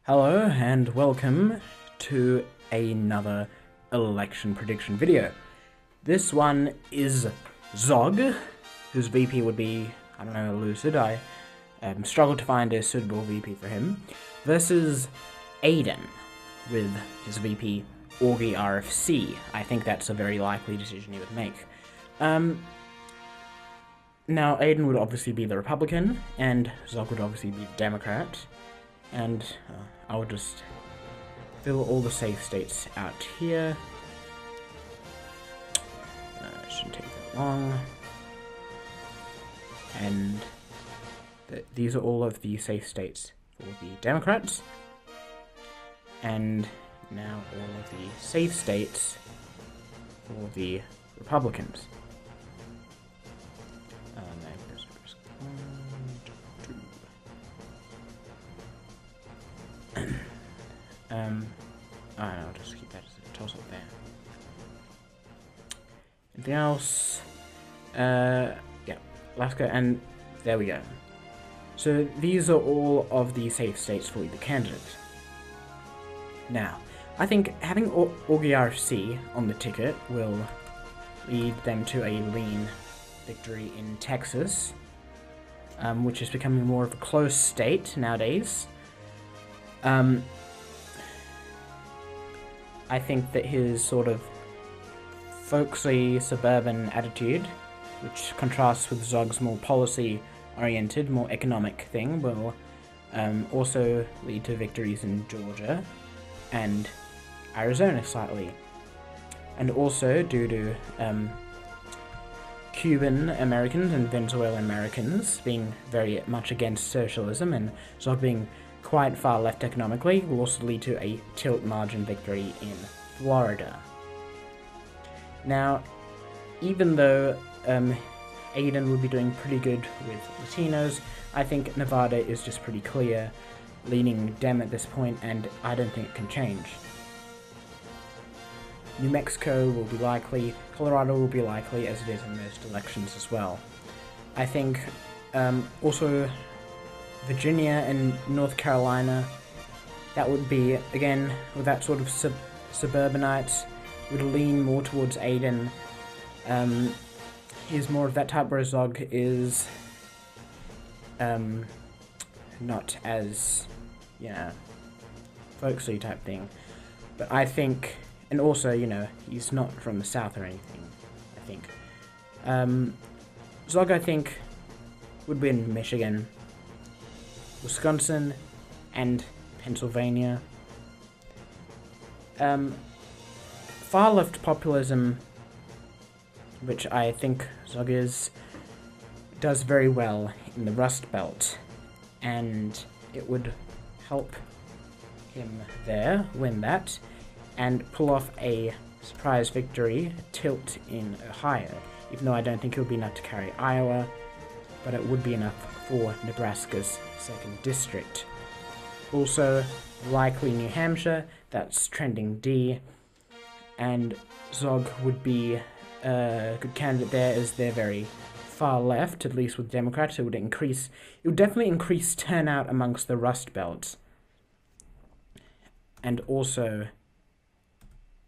Hello and welcome to another election prediction video. This one is ZOG, whose VP would be, I don't know, Lucid. I struggled to find a suitable VP for him, versus AIDEN with his VP Augie RFC. I think that's a very likely decision he would make. Now, AIDEN would obviously be the Republican, and ZOG would obviously be the Democrat. And I'll just fill all the safe states out here. It shouldn't take that long. And these are all of the safe states for the Democrats. And now all of the safe states for the Republicans. I'll just keep that as a toss-up there. Anything else? Yeah, Alaska, and there we go. So these are all of the safe states for either candidate. Now, I think having Augie RFC on the ticket will lead them to a lean victory in Texas, which is becoming more of a close state nowadays. I think that his sort of folksy suburban attitude, which contrasts with ZOG's more policy-oriented, more economic thing, will also lead to victories in Georgia and Arizona slightly. And also, due to Cuban Americans and Venezuelan Americans being very much against socialism, and ZOG being quite far left economically, will also lead to a tilt margin victory in Florida. Now, even though AIDEN would be doing pretty good with Latinos, I think Nevada is just pretty clear, leaning Dem at this point, and I don't think it can change. New Mexico will be likely, Colorado will be likely, as it is in most elections as well. I think also Virginia and North Carolina, that would be, again, with that sort of suburbanites, would lean more towards AIDEN. He's more of that type, whereas ZOG is not as, you know, folksy type thing. But I think, and also, you know, he's not from the South or anything, I think. ZOG, I think, would win Michigan, Wisconsin, and Pennsylvania. Far-left populism, which I think ZOG does very well in the Rust Belt, and it would help him there win that, and pull off a surprise victory, tilt in Ohio, even though I don't think it would be enough to carry Iowa, but it would be enough for Nebraska's 2nd district. Also, likely New Hampshire, that's trending D, and ZOG would be a good candidate there, as they're very far left, at least with Democrats. It would definitely increase turnout amongst the Rust Belt, and also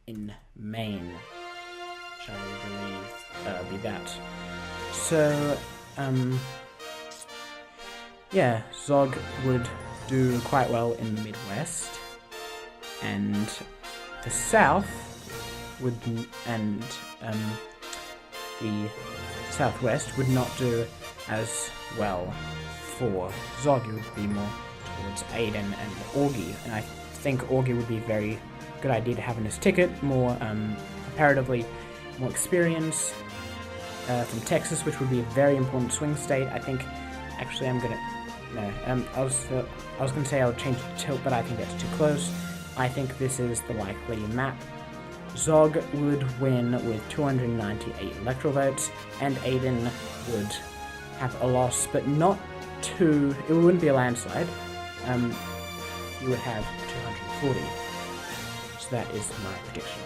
in Maine, which I believe be that. So, yeah, ZOG would do quite well in the Midwest, and the South would, and the Southwest would not do as well for ZOG. It would be more towards AIDEN and Augie, and I think Augie would be a very good idea to have in his ticket, more comparatively more experience from Texas, which would be a very important swing state. I think, actually, I was gonna say I would change it to tilt, but I think that's too close. I think this is the likely map. ZOG would win with 298 electoral votes, and AIDEN would have a loss, but not too. It wouldn't be a landslide. You would have 240. So that is my prediction.